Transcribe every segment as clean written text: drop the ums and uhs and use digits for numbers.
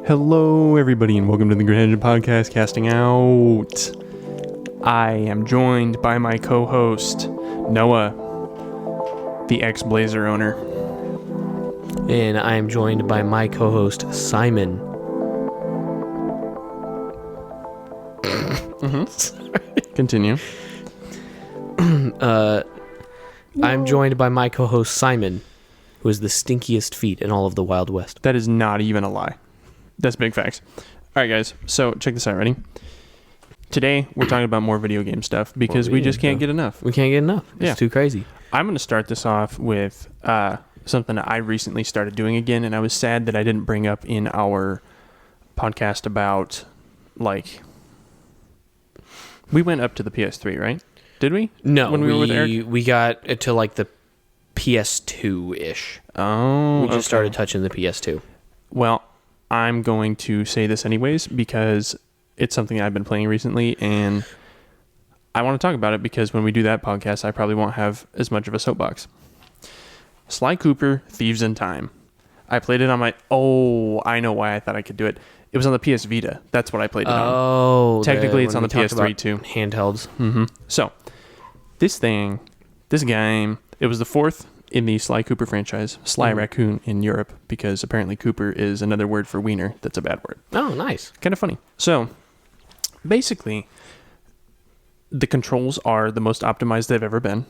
Hello, everybody, and welcome to the Green Engine Podcast, Casting Out. I am joined by my co-host, Noah, the ex-Blazer owner. And I am joined by my co-host, Simon. Continue. I'm joined by my co-host, Simon, who is the stinkiest feet in all of the Wild West. That is not even a lie. That's big facts. All right, guys. So check this out. Ready? Today, we're talking about more video game stuff because we just can't get enough. We can't get enough. It's too crazy. I'm going to start this off with something that I recently started doing again, and I was sad that I didn't bring up in our podcast about, like, we went up to the PS3, right? Did we? No, when we were with Eric? We got it to like the PS2-ish. Oh, we just started touching the PS2. Well, I'm going to say this anyways because it's something I've been playing recently, and I want to talk about it because when we do that podcast, I probably won't have as much of a soapbox. Sly Cooper, Thieves in Time. I played it on my... Oh, I know why I thought I could do it. It was on the PS Vita. That's what I played it on. Oh, technically, it's on the PS3 too. Handhelds. Mm-hmm. So, this game, it was the fourth in the Sly Cooper franchise. Sly Raccoon in Europe, because apparently Cooper is another word for wiener. That's a bad word. Oh, nice. Kind of funny. So, basically, the controls are the most optimized they've ever been.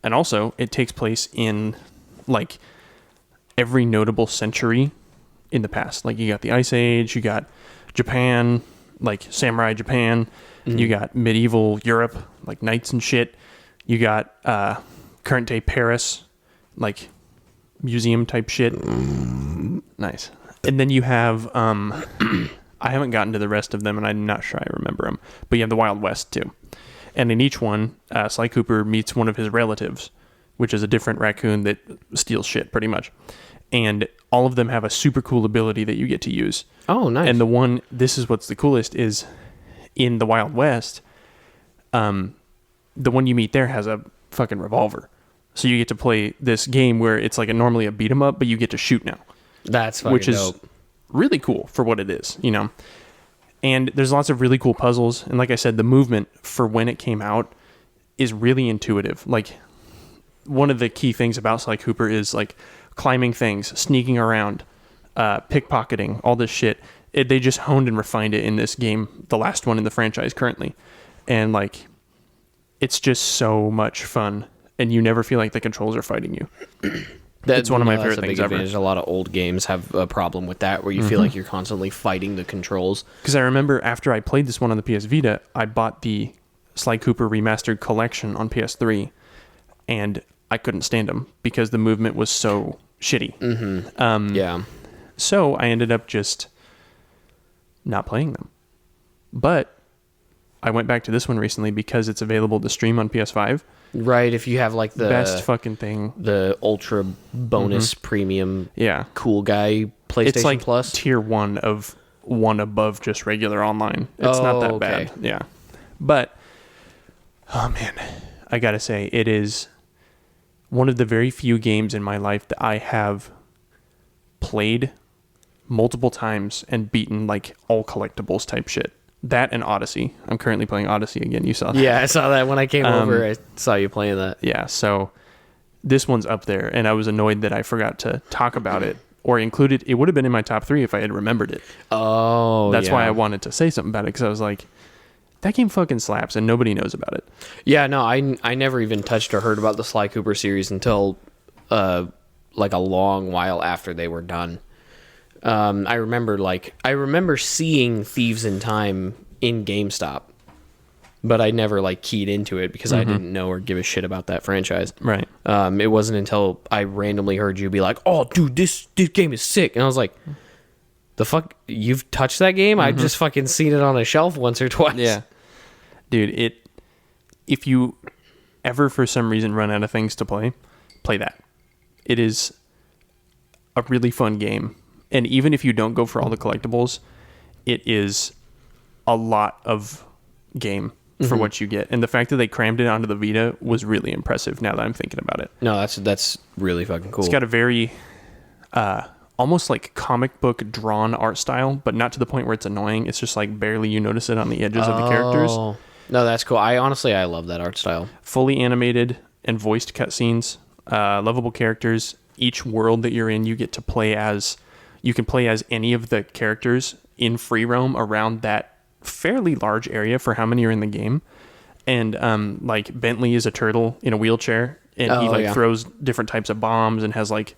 And also, it takes place in, like, every notable century in the past. Like, you got the Ice Age, you got Japan, like samurai Japan, you got medieval Europe, like knights and shit. You got current day Paris, like museum type shit. Nice. And then you have, I haven't gotten to the rest of them, and I'm not sure I remember them, but you have the Wild West too. And in each one, Sly Cooper meets one of his relatives, which is a different raccoon that steals shit pretty much. And all of them have a super cool ability that you get to use. Oh, nice. And this is what's the coolest, is in the Wild West, the one you meet there has a fucking revolver. So you get to play this game where it's like normally a beat 'em up, but you get to shoot now. That's fucking which is dope. Really cool for what it is, you know. And there's lots of really cool puzzles. And like I said, the movement for when it came out is really intuitive. Like, one of the key things about Sly Cooper is like climbing things, sneaking around, pickpocketing, all this shit. They just honed and refined it in this game, the last one in the franchise currently. And like, it's just so much fun, and you never feel like the controls are fighting you. That's one of my favorite things ever. A lot of old games have a problem with that, where you feel like you're constantly fighting the controls. Because I remember after I played this one on the PS Vita, I bought the Sly Cooper Remastered Collection on PS3, and I couldn't stand them because the movement was so shitty. Yeah. So I ended up just not playing them. But I went back to this one recently because it's available to stream on PS5. Right, if you have like the best fucking thing, the ultra bonus premium, cool guy PlayStation it's like Plus, tier 1 of one above just regular online. It's not that bad. Yeah, but oh man, I gotta say, it is one of the very few games in my life that I have played multiple times and beaten like all collectibles type shit. That and Odyssey. I'm currently playing Odyssey again. You saw that? Yeah, I saw that when I came over. I saw you playing that. Yeah, so this one's up there, and I was annoyed that I forgot to talk about it or include it. It would have been in my top 3 if I had remembered it. Oh, That's why I wanted to say something about it, because I was like, that game fucking slaps, and nobody knows about it. Yeah, no, I never even touched or heard about the Sly Cooper series until like a long while after they were done. I remember seeing Thieves in Time in GameStop, but I never like keyed into it because I didn't know or give a shit about that franchise. Right. It wasn't until I randomly heard you be like, "Oh, dude, this game is sick," and I was like, "The fuck, you've touched that game? I've just fucking seen it on a shelf once or twice." Yeah, dude. If you ever for some reason run out of things to play that. It is a really fun game. And even if you don't go for all the collectibles, it is a lot of game for what you get. And the fact that they crammed it onto the Vita was really impressive now that I'm thinking about it. No, that's really fucking cool. It's got a very almost like comic book drawn art style, but not to the point where it's annoying. It's just like barely you notice it on the edges of the characters. Oh. No, that's cool. I love that art style. Fully animated and voiced cutscenes, lovable characters. Each world that you're in, you get to play as. You can play as any of the characters in free roam around that fairly large area for how many are in the game. And like Bentley is a turtle in a wheelchair, and he like throws different types of bombs and has like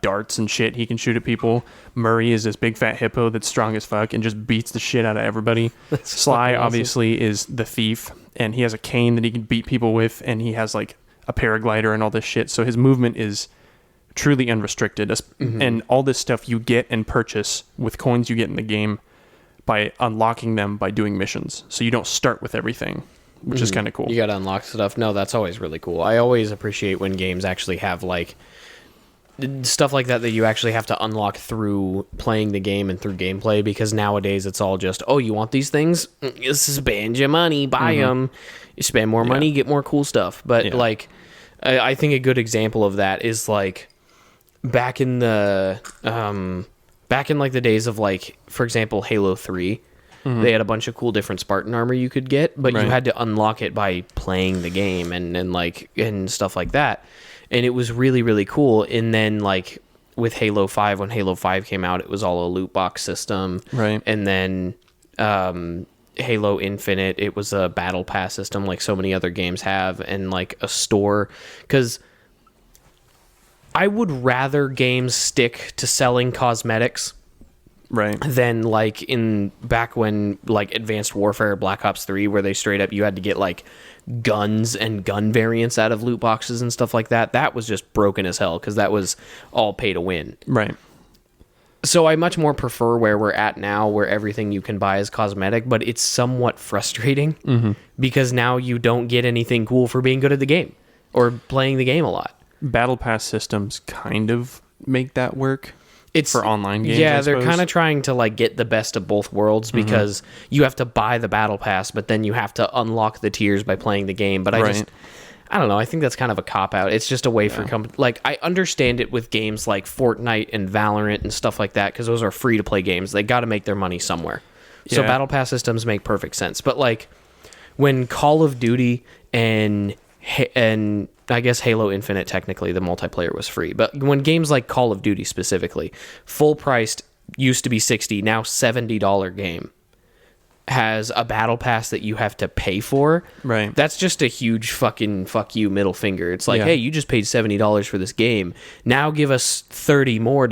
darts and shit he can shoot at people. Murray is this big fat hippo that's strong as fuck and just beats the shit out of everybody. Sly obviously is the thief, and he has a cane that he can beat people with, and he has like a paraglider and all this shit. So his movement is truly unrestricted, and all this stuff you get and purchase with coins you get in the game by unlocking them by doing missions. So you don't start with everything, which is kind of cool. You got to unlock stuff. No, that's always really cool. I always appreciate when games actually have like stuff like that you actually have to unlock through playing the game and through gameplay, because nowadays it's all just, oh, you want these things? Spend your money, buy them. You spend more money, get more cool stuff. But like, I think a good example of that is like back in the like the days of like, for example, Halo 3. They had a bunch of cool different Spartan armor you could get, but you had to unlock it by playing the game and stuff like that. And it was really, really cool. And then like with Halo 5, when Halo 5 came out, it was all a loot box system. Right. And then Halo Infinite, it was a battle pass system like so many other games have, and like a store. Because I would rather games stick to selling cosmetics, right, than like in back when like Advanced Warfare, Black Ops 3, where they straight up you had to get like guns and gun variants out of loot boxes and stuff like that. That was just broken as hell, because that was all pay to win. Right. So I much more prefer where we're at now, where everything you can buy is cosmetic, but it's somewhat frustrating because now you don't get anything cool for being good at the game or playing the game a lot. Battle pass systems kind of make that work. It's for online games. Yeah, they're kind of trying to like get the best of both worlds, because you have to buy the battle pass, but then you have to unlock the tiers by playing the game. But I don't know. I think that's kind of a cop out. It's just a way for like, I understand it with games like Fortnite and Valorant and stuff like that, because those are free to play games. They got to make their money somewhere. So battle pass systems make perfect sense. But like when Call of Duty and I guess Halo Infinite, technically the multiplayer was free, but when games like Call of Duty specifically, full priced, used to be $60, now $70 game has a battle pass that you have to pay for. Right. That's just a huge fucking fuck you middle finger. It's like, hey, you just paid $70 for this game. Now give us $30 more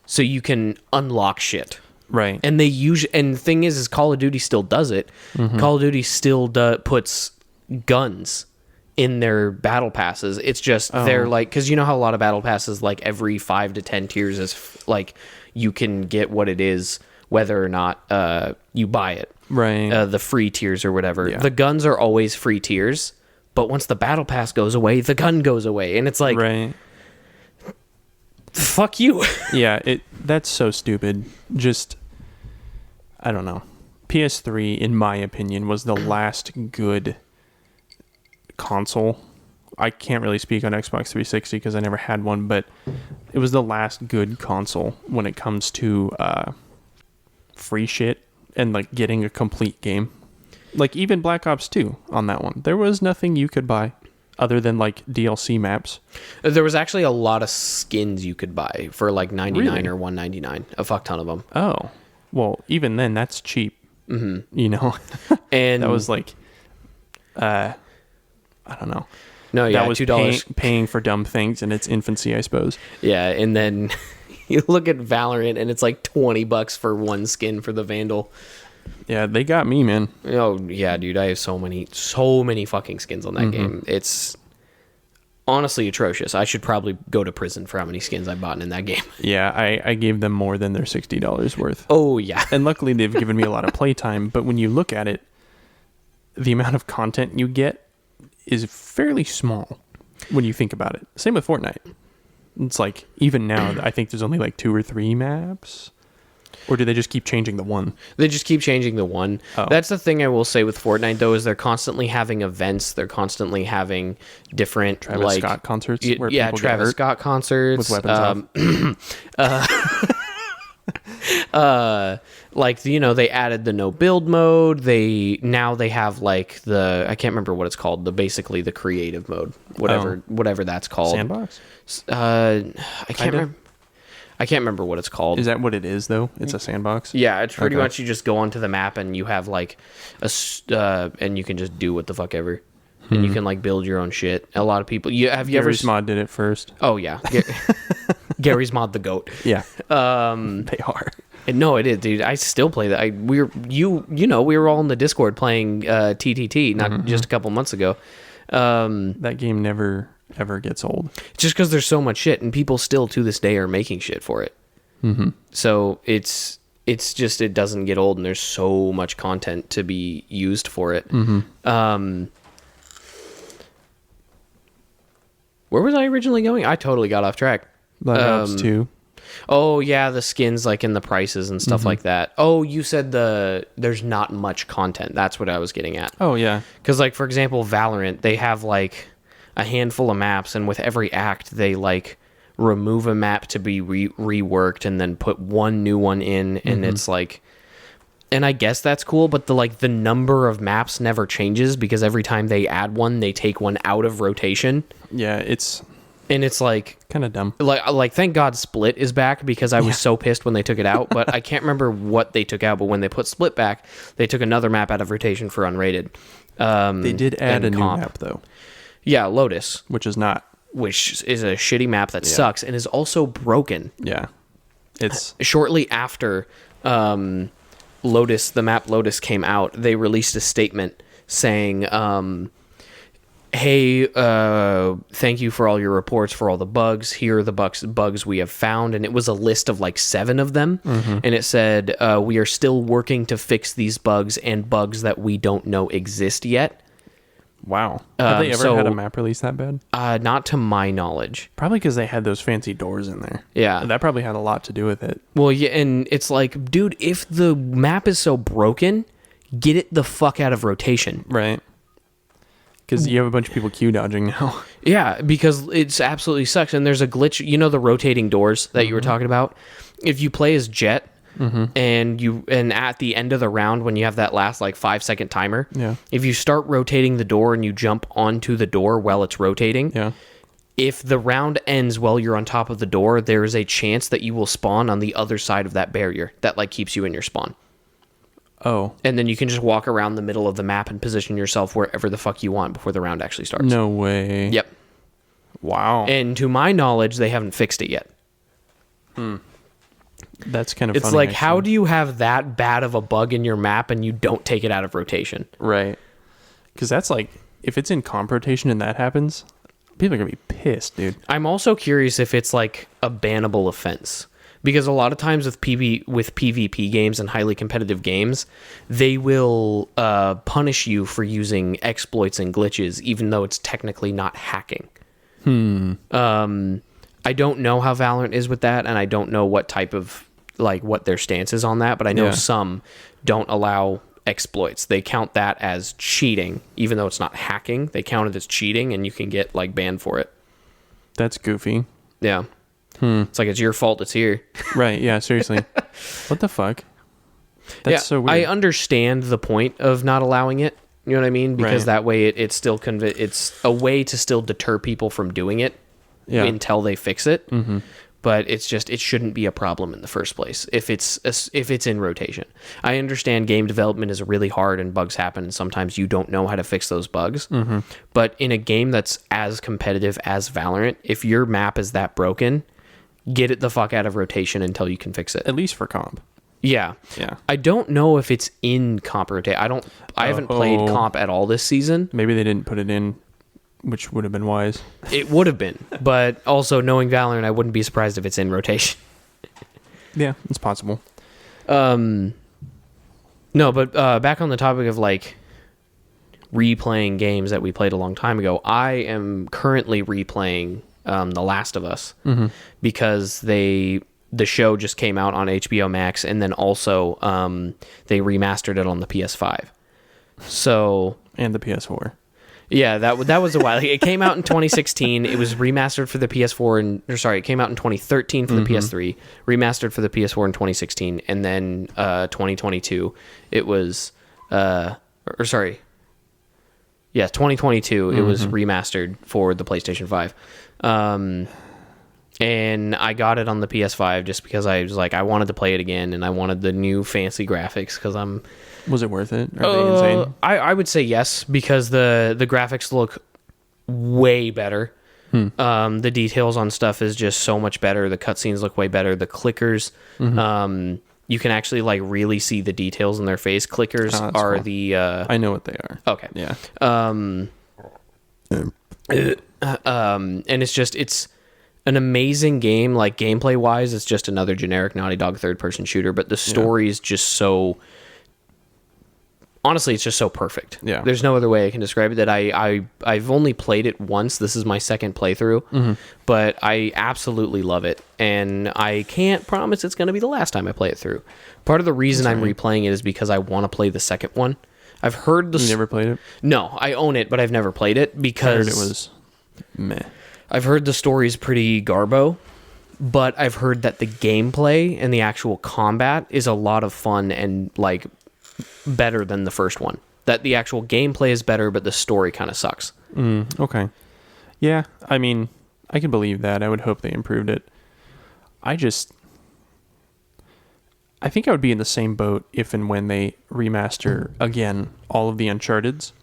so you can unlock shit. Right. And the thing is Call of Duty still does it. Call of Duty still puts guns in their battle passes. It's just they're like, because you know how a lot of battle passes, like every 5 to 10 tiers is like you can get what it is whether or not you buy it, right? The free tiers or whatever. The guns are always free tiers, but once the battle pass goes away, the gun goes away, and it's like, right, fuck you. That's so stupid. Just, I don't know. PS3, in my opinion, was the last good console. I can't really speak on Xbox 360 because I never had one, but it was the last good console when it comes to free shit and like getting a complete game. Like even Black Ops 2 on that one, there was nothing you could buy other than like DLC maps. There was actually a lot of skins you could buy for like 99 Really? or 199, a fuck ton of them. Oh, well, even then that's cheap. You know, and that was like I don't know. No, yeah, that was $2 paying for dumb things in its infancy, I suppose. Yeah, and then you look at Valorant and it's like $20 for one skin for the Vandal. Yeah, they got me, man. Oh yeah, dude, I have so many fucking skins on that game. It's honestly atrocious. I should probably go to prison for how many skins I bought in that game. Yeah, I gave them more than their $60 worth. Oh yeah. And luckily they've given me a lot of playtime, but when you look at it, the amount of content you get is fairly small when you think about it. Same with Fortnite. It's like, even now, I think there's only like 2 or 3 maps. Or do they just keep changing the one? They just keep changing the one. Oh. That's the thing I will say with Fortnite, though, is they're constantly having events. They're constantly having different Travis Scott concerts where yeah, people Travis get hurt Scott concerts with weapons off. like, you know, they added the no build mode. They have like I can't remember what it's called. Basically the creative mode, whatever that's called. Sandbox? I can't remember what it's called. Is that what it is, though? It's a sandbox? Yeah, it's pretty much you just go onto the map and you have like and you can just do what the fuck ever. And you can like build your own shit. A lot of people. Gary's Mod did it first. Oh yeah, Gary's Mod the GOAT. Yeah. They are. No, it is, dude. I still play that. We were all in the Discord playing TTT not just a couple months ago. That game never ever gets old. Just because there's so much shit, and people still to this day are making shit for it. Mm-hmm. So it's just it doesn't get old, and there's so much content to be used for it. Mm-hmm. Where was I originally going? I totally got off track. Black Ops 2. Oh yeah, the skins like in the prices and stuff like that. Oh, you said there's not much content. That's what I was getting at. Oh yeah. Because like for example, Valorant, they have like a handful of maps, and with every act, they like remove a map to be reworked and then put one new one in, and it's like. And I guess that's cool, but the number of maps never changes because every time they add one, they take one out of rotation. Yeah, it's like kind of dumb. Like thank God Split is back because I was so pissed when they took it out, but I can't remember what they took out, but when they put Split back, they took another map out of rotation for unrated. They did add a new map though. Yeah, Lotus, which is a shitty map that sucks and is also broken. Yeah. It's shortly after the map Lotus came out, they released a statement saying, hey, thank you for all your reports for all the bugs. Here are the bugs we have found. And it was a list of like 7 of them. Mm-hmm. And it said, we are still working to fix these bugs and bugs that we don't know exist yet. Wow. Have they ever had a map release that bad? Not to my knowledge. Probably because they had those fancy doors in there. Yeah. That probably had a lot to do with it. Well, yeah, and it's like, dude, if the map is so broken, get it the fuck out of rotation. Right. Because you have a bunch of people queue dodging now. Yeah, because it's absolutely sucks. And there's a glitch. You know the rotating doors that you were talking about? If you play as Jet, and at the end of the round when you have that last like 5-second timer, if you start rotating the door and you jump onto the door while it's rotating, if the round ends while you're on top of the door, there is a chance that you will spawn on the other side of that barrier that like keeps you in your spawn. Oh. And then you can just walk around the middle of the map and position yourself wherever the fuck you want before the round actually starts. No way. Yep. Wow. And to my knowledge, they haven't fixed it yet. That's kind of it's funny. It's like, actually. How do you have that bad of a bug in your map and you don't take it out of rotation? Right. Because that's like, if it's in comp rotation and that happens, people are going to be pissed, dude. I'm also curious if it's like a bannable offense. Because a lot of times with PvP games and highly competitive games, they will punish you for using exploits and glitches, even though it's technically not hacking. I don't know how Valorant is with that, and I don't know what type of what their stance is on that, but I know some don't allow exploits. They count that as cheating, even though it's not hacking. They count it as cheating, and you can get banned for it. That's goofy. Yeah. It's like it's your fault it's here. Right, yeah, seriously. What the fuck? That's so weird. I understand the point of not allowing it. You know what I mean? Because that way it's still it's a way to still deter people from doing it until they fix it. Mm-hmm. But it's just it shouldn't be a problem in the first place if it's in rotation. I understand game development is really hard and bugs happen and sometimes you don't know how to fix those bugs. Mm-hmm. But in a game that's as competitive as Valorant, if your map is that broken, get it the fuck out of rotation until you can fix it. At least for comp. Yeah. I don't know if it's in comp rotate. I haven't played comp at all this season. Maybe they didn't put it in, which would have been wise. It would have been, but also knowing Valorant, I wouldn't be surprised if it's in rotation. Yeah, it's possible. No, but back on the topic of replaying games that we played a long time ago, I am currently replaying The Last of Us because they the show just came out on HBO Max, and then also they remastered it on the PS5. So And the PS4. yeah, that was a while. It came out in 2016. It was remastered for the PS4, it came out in 2013 for the PS3, remastered for the PS4 in 2016, and then 2022 it was 2022 it was remastered for the PlayStation 5. And I got it on the PS5 just because I was like, I wanted to play it again, and I wanted the new fancy graphics because I'm... Was it worth it? Are they insane? I would say yes, because the graphics look way better. The details on stuff is just so much better. The cutscenes look way better. The clickers, you can actually like really see the details in their face. Clickers are cool. The... I know what they are. Okay. Yeah. And it's an amazing game. Like gameplay wise, it's just another generic Naughty Dog third person shooter, but the story is just so... Honestly, it's just so perfect. Yeah. There's no other way I can describe it. That I've only played it once. This is my second playthrough, but I absolutely love it, and I can't promise it's going to be the last time I play it through. Part of the reason I'm replaying it is because I want to play the second one. I've heard the... You never played it? No, I own it, but I've never played it because... I heard it was meh. I've heard the story's pretty garbo, but I've heard that the gameplay and the actual combat is a lot of fun and like better than the first one. That the actual gameplay is better, but the story kind of sucks. Okay. Yeah, I mean, I can believe that. I would hope they improved it. I think I would be in the same boat if and when they remaster again all of the Uncharted's.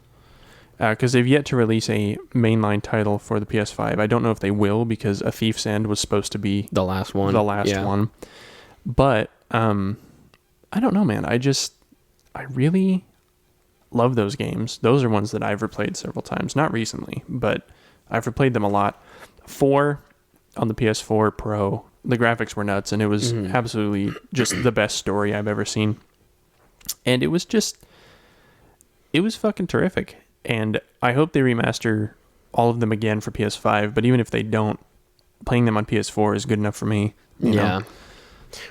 Because they've yet to release a mainline title for the PS5. I don't know if they will, because A Thief's End was supposed to be the last one. One. But I don't know, man. I really love those games. Those are ones that I've replayed several times. Not recently, but I've replayed them a lot. 4 on the PS4 Pro, the graphics were nuts, and it was absolutely just the best story I've ever seen. And it was fucking terrific. And I hope they remaster all of them again for PS5, but even if they don't, playing them on PS4 is good enough for me. You know?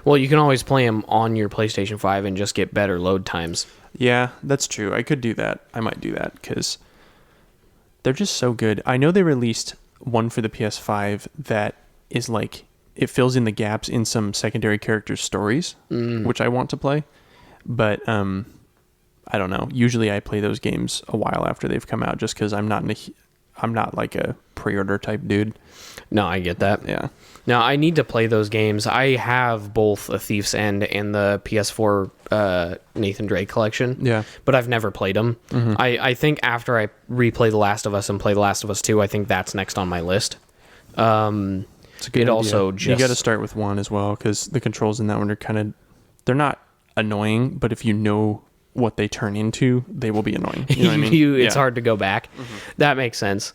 Well, you can always play them on your PlayStation 5 and just get better load times. Yeah, that's true. I could do that. I might do that because they're just so good. I know they released one for the PS5 that is like, it fills in the gaps in some secondary characters' stories, which I want to play. But I don't know. Usually I play those games a while after they've come out just because I'm not like a pre-order type dude. No, I get that. Yeah. Now, I need to play those games. I have both A Thief's End and the PS4 Nathan Drake collection. Yeah. But I've never played them. I think after I replay The Last of Us and play The Last of Us 2, I think that's next on my list. It's a good idea. Also You got to start with 1 as well, because the controls in that one are kind of... They're not annoying, but if you know what they turn into, they will be annoying. You know what I mean? It's hard to go back. That makes sense.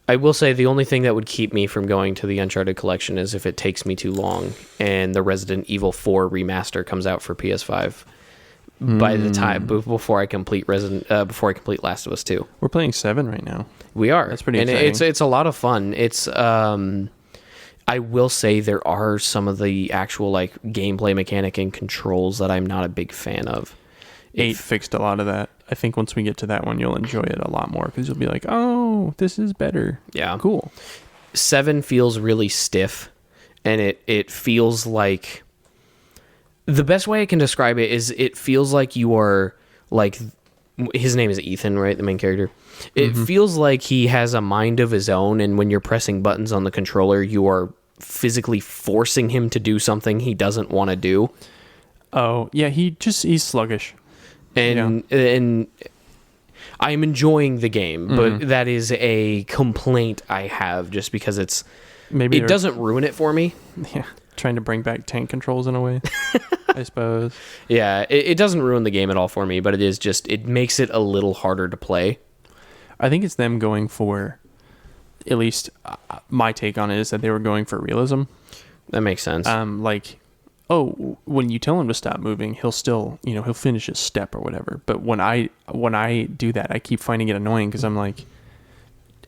I will say the only thing that would keep me from going to the Uncharted collection is if it takes me too long and the Resident Evil 4 remaster comes out for PS5 by the time before I complete Last of Us 2. We're playing 7 right now. We are. That's pretty exciting. exciting. It's a lot of fun. It's I will say there are some of the actual like gameplay mechanic and controls that I'm not a big fan of. 8 fixed a lot of that. I think once we get to that one, you'll enjoy it a lot more because you'll be like, oh, this is better. Yeah. Cool. 7 feels really stiff, and it feels like... The best way I can describe it is it feels like you are like... His name is Ethan, right? The main character. It feels like he has a mind of his own, and when you're pressing buttons on the controller, you are physically forcing him to do something he doesn't want to do. Oh, yeah, he's sluggish. And I'm enjoying the game, but that is a complaint I have just because it doesn't ruin it for me. Yeah, trying to bring back tank controls in a way, I suppose. Yeah, it doesn't ruin the game at all for me, but it makes it a little harder to play. I think it's them going for, at least my take on it is that they were going for realism. That makes sense. Like, oh, when you tell him to stop moving, he'll still, he'll finish his step or whatever. But when I do that, I keep finding it annoying because I'm like,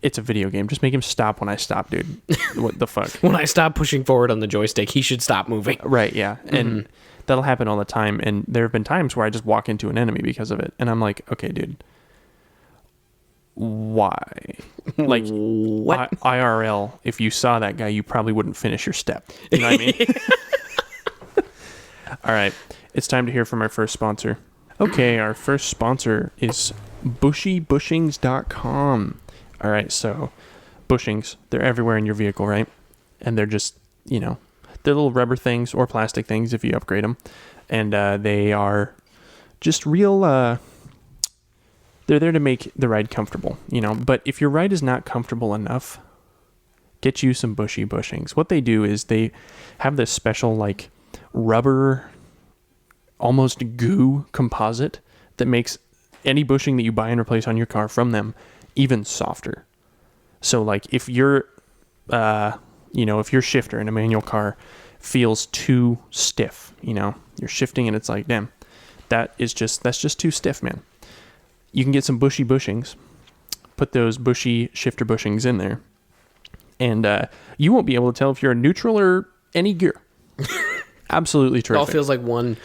It's a video game. Just make him stop when I stop, dude. What the fuck? When I stop pushing forward on the joystick, he should stop moving. Right, yeah. And that'll happen all the time. And there have been times where I just walk into an enemy because of it. And I'm like, okay, dude, why? Like, What? IRL, if you saw that guy, you probably wouldn't finish your step. You know what I mean? All right. It's time to hear from our first sponsor. Okay, our first sponsor is bushybushings.com. All right, so bushings, they're everywhere in your vehicle, right? And they're just, they're little rubber things or plastic things if you upgrade them. And they are just real, they're there to make the ride comfortable, But if your ride is not comfortable enough, get you some Bushy bushings. What they do is they have this special, like, rubber, almost goo composite that makes any bushing that you buy and replace on your car from them even softer. So like if your if your shifter in a manual car feels too stiff, you're shifting and it's like, damn, that's just too stiff, man. You can get some Bushy bushings, put those Bushy shifter bushings in there, and you won't be able to tell if you're in neutral or any gear. Absolutely terrific. It all feels like one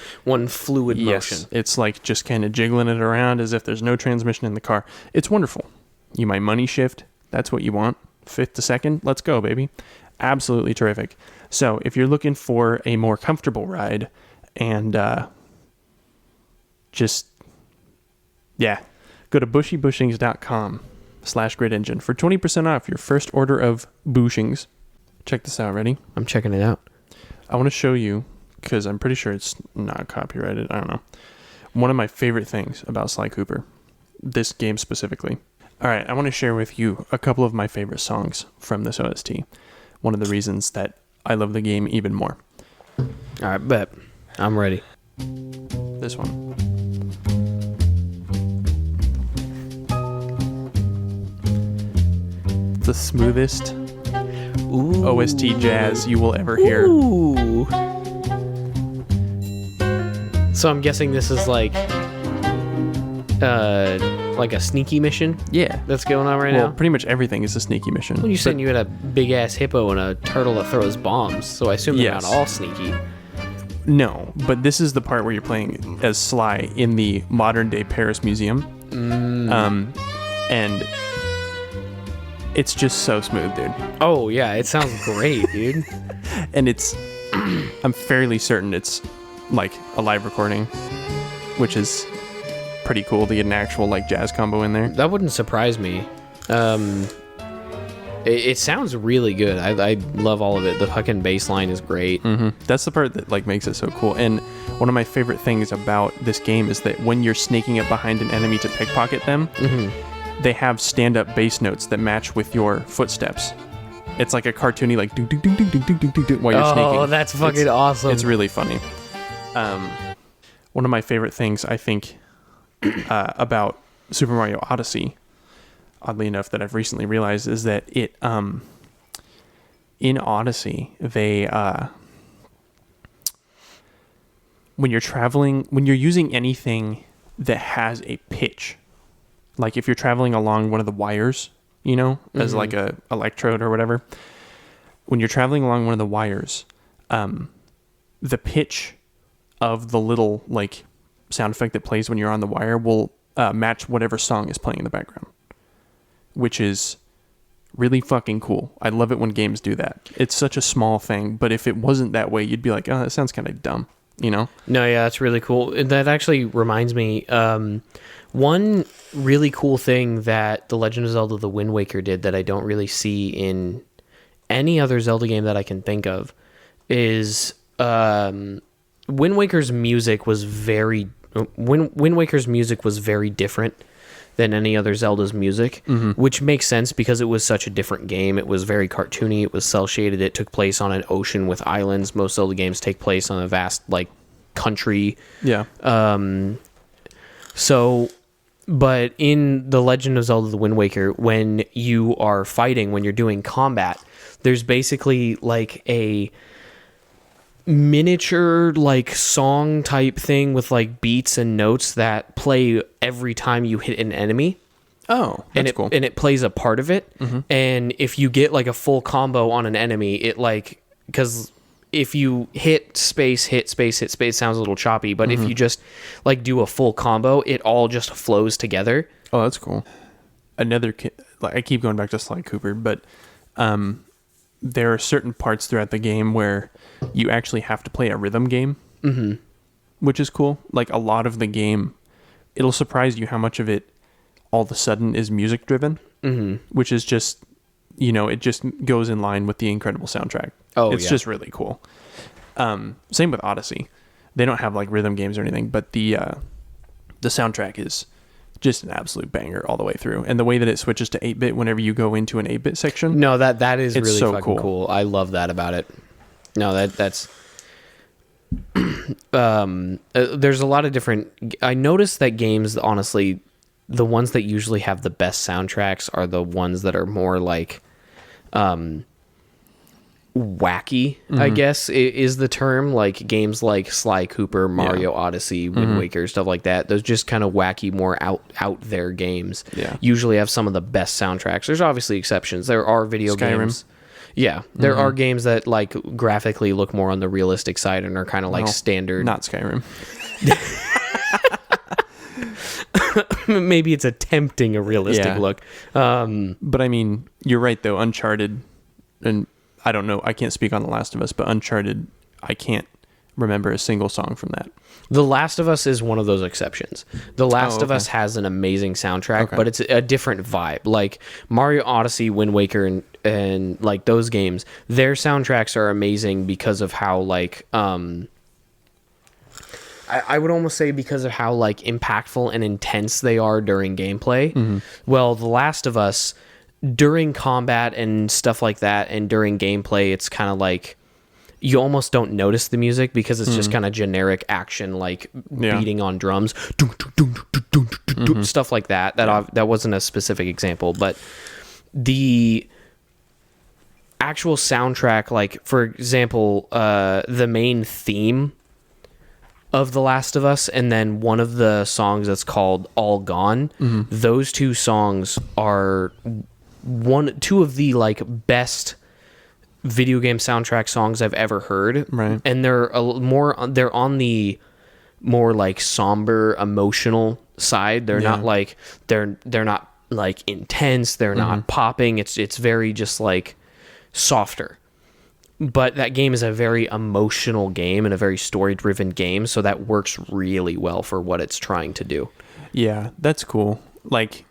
fluid motion. Yes, it's like just kind of jiggling it around as if there's no transmission in the car. It's wonderful. You might money shift. That's what you want. Fifth to second. Let's go, baby. Absolutely terrific. So if you're looking for a more comfortable ride and go to bushybushings.com/gridengine for 20% off your first order of bushings. Check this out. Ready? I'm checking it out. I want to show you, because I'm pretty sure it's not copyrighted. I don't know. One of my favorite things about Sly Cooper, this game specifically. All right, I want to share with you a couple of my favorite songs from this OST. One of the reasons that I love the game even more. All right, bet. I'm ready. This one. The smoothest OST jazz you will ever hear. Ooh. So I'm guessing this is like a sneaky mission? Yeah. That's going on right Well, now? pretty much everything is a sneaky mission. Well, you said you had a big-ass hippo and a turtle that throws bombs, so I assume they're Yes. not all sneaky. No, but this is the part where you're playing as Sly in the modern-day Paris Museum. And it's just so smooth, dude. Oh, yeah, it sounds great, dude. And I'm fairly certain it's like a live recording, which is pretty cool to get an actual like jazz combo in there. That wouldn't surprise me. It sounds really good. I love all of it. The fucking bass line is great. That's the part that like makes it so cool. And one of my favorite things about this game is that when you're sneaking up behind an enemy to pickpocket them, they have stand-up bass notes that match with your footsteps. It's like a cartoony like do do do do do do do do while you're sneaking. Oh, that's fucking awesome. It's really funny. One of my favorite things I think about Super Mario Odyssey, oddly enough, that I've recently realized is that it in Odyssey they when you're using anything that has a pitch, like if you're traveling along one of the wires, as like a electrode or whatever, when you're traveling along one of the wires, the pitch of the little like sound effect that plays when you're on the wire will match whatever song is playing in the background, which is really fucking cool. I love it when games do that. It's such a small thing, but if it wasn't that way, you'd be like, oh, that sounds kind of dumb, No, yeah, that's really cool. That actually reminds me, one really cool thing that The Legend of Zelda The Wind Waker did that I don't really see in any other Zelda game that I can think of is Wind Waker's music was very different than any other Zelda's music, which makes sense because it was such a different game. It was very cartoony. It was cel shaded. It took place on an ocean with islands. Most Zelda games take place on a vast like country. Yeah. But in The Legend of Zelda The Wind Waker, when you are fighting, when you're doing combat, there's basically like a miniature like song type thing with like beats and notes that play every time you hit an enemy. Oh, that's cool. And it plays a part of it. And if you get like a full combo on an enemy, it like, because if you hit space, sounds a little choppy, but if you just like do a full combo, it all just flows together. Oh, that's cool. Like I keep going back to Sly Cooper, but there are certain parts throughout the game where you actually have to play a rhythm game, which is cool. Like a lot of the game, it'll surprise you how much of it all of a sudden is music driven, which is just, it just goes in line with the incredible soundtrack. Oh, it's just really cool. Same with Odyssey. They don't have like rhythm games or anything, but the soundtrack is just an absolute banger all the way through. And the way that it switches to 8-bit whenever you go into an 8-bit section. No, that is it's really so fucking cool. I love that about it. No, that's there's a lot of different. I noticed that games, honestly, the ones that usually have the best soundtracks are the ones that are more like wacky, I guess is the term. Like games like Sly Cooper, Mario Odyssey, Wind Waker, stuff like that. Those just kind of wacky, more out there games usually have some of the best soundtracks. There's obviously exceptions. There are video games. Yeah, there are games that like graphically look more on the realistic side and are kind of like standard. Not Skyrim. Maybe it's attempting a realistic look. But I mean, you're right though. Uncharted, and I don't know, I can't speak on The Last of Us, but Uncharted, I can't remember a single song from that. The Last of Us is one of those exceptions. The Last of Us has an amazing soundtrack, but it's a different vibe. Like Mario Odyssey, Wind Waker, and like those games, their soundtracks are amazing because of how like I would almost say because of how like impactful and intense they are during gameplay. Well, The Last of Us, during combat and stuff like that, and during gameplay, it's kind of like you almost don't notice the music because it's just kind of generic action, like beating on drums, stuff like that. That wasn't a specific example, but the actual soundtrack, like for example, the main theme of The Last of Us, and then one of the songs that's called All Gone. Those two songs are two of the like best video game soundtrack songs I've ever heard. Right. And they're on the more like somber, emotional side. They're not like they're not like intense. They're not popping. It's very just like softer. But that game is a very emotional game and a very story-driven game, so that works really well for what it's trying to do. Yeah, that's cool. Like,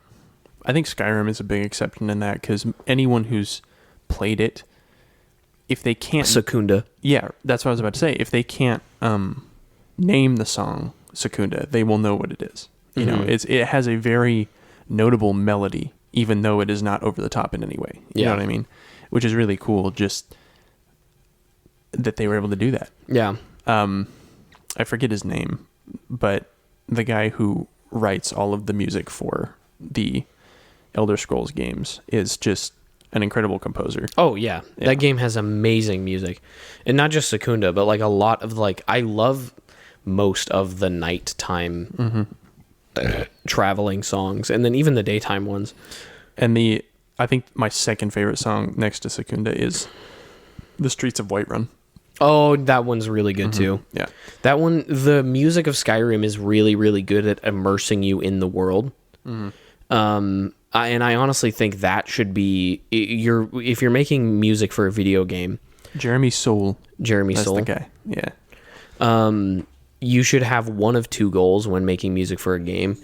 I think Skyrim is a big exception in that, because anyone who's played it, if they can't... Secunda. Yeah, that's what I was about to say. If they can't name the song Secunda, they will know what it is. You know, it has a very notable melody, even though it is not over the top in any way. You know what I mean? Which is really cool, just that they were able to do that. Yeah. I forget his name, but the guy who writes all of the music for the Elder Scrolls games is just an incredible composer. Oh yeah. That game has amazing music, and not just Secunda, but like a lot of like, I love most of the nighttime traveling songs, and then even the daytime ones. And I think my second favorite song next to Secunda is The Streets of Whiterun. Oh, that one's really good too. Yeah. That one, the music of Skyrim is really, really good at immersing you in the world. And I honestly think that should be if you're making music for a video game. Jeremy Soule. That's the guy. Yeah. You should have one of two goals when making music for a game.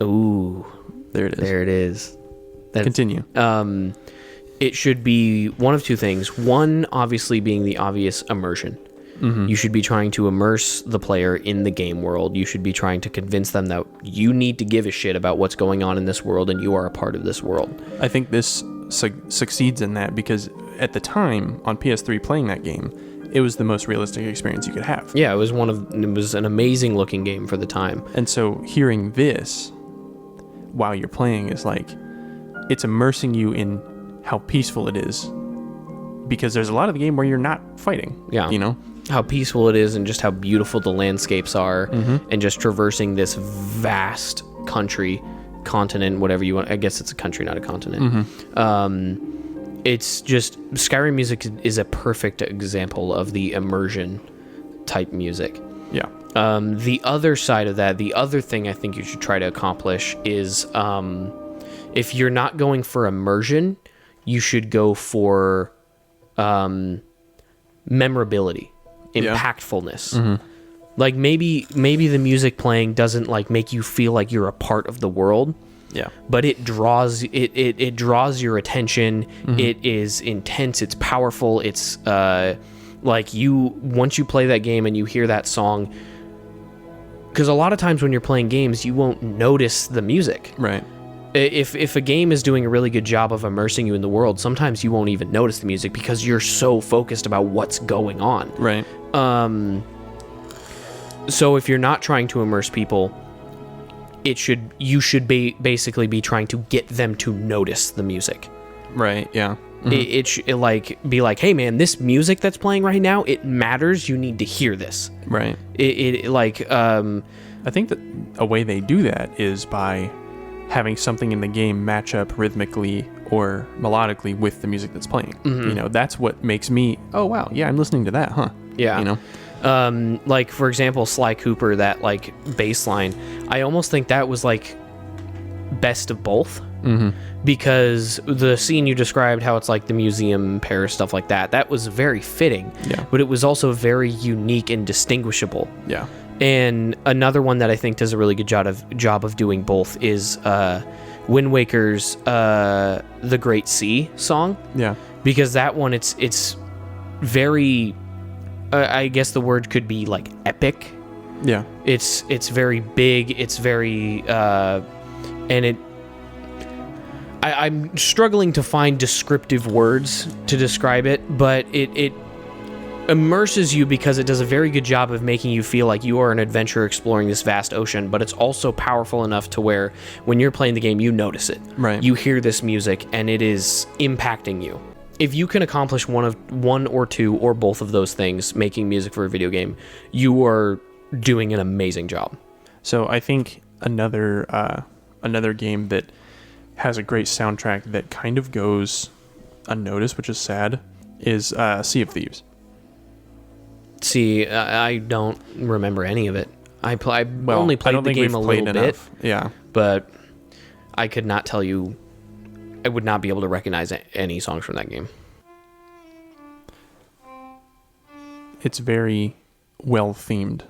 Ooh, There it is. Continue. It should be one of two things. One, obviously, being the obvious immersion. You should be trying to immerse the player in the game world. You should be trying to convince them that you need to give a shit about what's going on in this world and you are a part of this world. I think this succeeds in that because at the time on PS3 playing that game, it was the most realistic experience you could have. Yeah, it was an amazing looking game for the time. And so hearing this while you're playing is like, it's immersing you in how peaceful it is, because there's a lot of the game where you're not fighting. Yeah. You know? How peaceful it is and just how beautiful the landscapes are, and just traversing this vast country continent, whatever you want. I guess it's a country, not a continent. It's just Skyrim music is a perfect example of the immersion type music. Yeah. The other side of that, the other thing I think you should try to accomplish is if you're not going for immersion, you should go for memorability, impactfulness. Like maybe the music playing doesn't like make you feel like you're a part of the world. Yeah. But it draws it draws your attention. It is intense, it's powerful, it's like once you play that game and you hear that song, because a lot of times when you're playing games you won't notice the music. Right. If a game is doing a really good job of immersing you in the world, sometimes you won't even notice the music because you're so focused about what's going on. Right. So if you're not trying to immerse people, you should basically be trying to get them to notice the music. Right. Yeah. It should like be like, hey man, this music that's playing right now, it matters. You need to hear this. Right. I think that a way they do that is by having something in the game match up rhythmically or melodically with the music that's playing. You know, that's what makes me, oh wow, yeah, I'm listening to that, huh? Yeah. You know. Like for example, Sly Cooper, that like bass line, I almost think that was like best of both. Because the scene you described, how it's like the museum, Paris, stuff like that, that was very fitting. Yeah. But it was also very unique and distinguishable. Yeah. And another one that I think does a really good job of doing both is Wind Waker's The Great Sea song. Yeah. Because that one, it's very, I guess the word could be like epic. Yeah. It's very big. It's very, and it. I'm struggling to find descriptive words to describe it, but it immerses you because it does a very good job of making you feel like you are an adventurer exploring this vast ocean, but it's also powerful enough to where when you're playing the game, you notice it. Right. You hear this music and it is impacting you. If you can accomplish one or two or both of those things, making music for a video game, you are doing an amazing job. So I think another game that has a great soundtrack that kind of goes unnoticed, which is sad, is Sea of Thieves. See, I don't remember any of it. I only played the game a little bit. Yeah. But I could not tell you. I would not be able to recognize any songs from that game. It's very well themed.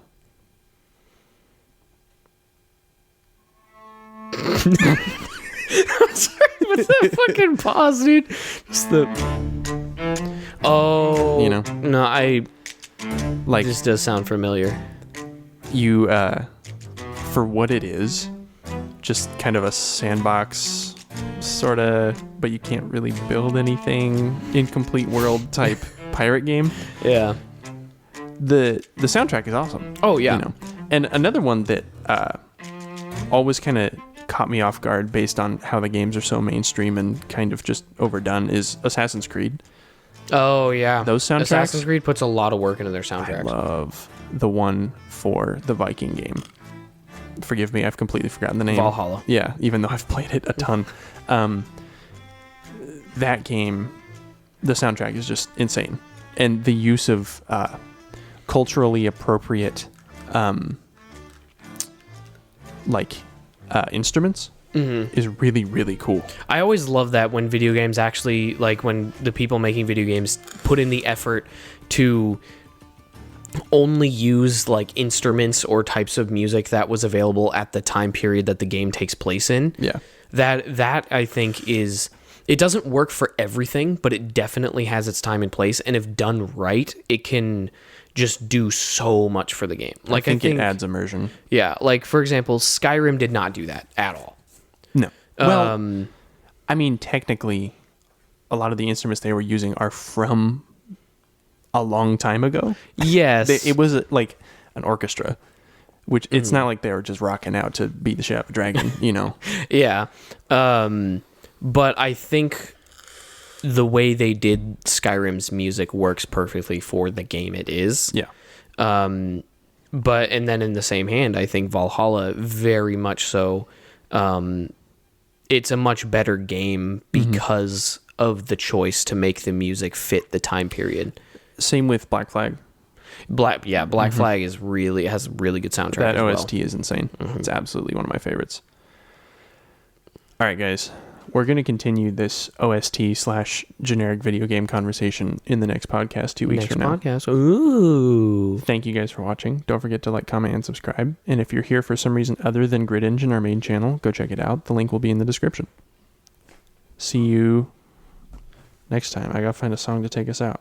I'm sorry, what's that fucking pause, dude? Just the. Oh. You know? No, Like, this does sound familiar. You, for what it is, just kind of a sandbox, sort of, but you can't really build anything, incomplete world type pirate game. Yeah. The soundtrack is awesome. Oh, yeah. You know? And another one that always kind of caught me off guard based on how the games are so mainstream and kind of just overdone is Assassin's Creed. Oh, yeah. Those soundtracks. Assassin's Creed puts a lot of work into their soundtracks. I love the one for the Viking game. Forgive me, I've completely forgotten the name. Valhalla. Yeah, even though I've played it a ton. That game, the soundtrack is just insane. And the use of culturally appropriate instruments is really, really cool. I always love that when video games actually, like when the people making video games put in the effort to only use like instruments or types of music that was available at the time period that the game takes place in. Yeah. That I think is, it doesn't work for everything, but it definitely has its time and place. And if done right, it can just do so much for the game. Like I think it adds immersion. Yeah. Like for example, Skyrim did not do that at all. No. Well, I mean, technically, a lot of the instruments they were using are from a long time ago. Yes. It was like an orchestra, which it's not like they were just rocking out to beat the shit out of a dragon, you know? Yeah. But I think the way they did Skyrim's music works perfectly for the game it is. Yeah. But, and then in the same hand, I think Valhalla very much so it's a much better game because of the choice to make the music fit the time period. Same with Black Flag. Black Flag has a really good soundtrack. That as OST well. is insane. It's absolutely one of my favorites. All right, guys. We're going to continue this OST/generic video game conversation in the next podcast 2 weeks from now. Podcast. Ooh. Thank you guys for watching. Don't forget to like, comment, and subscribe. And if you're here for some reason other than Grid Engine, our main channel, go check it out. The link will be in the description. See you next time. I got to find a song to take us out.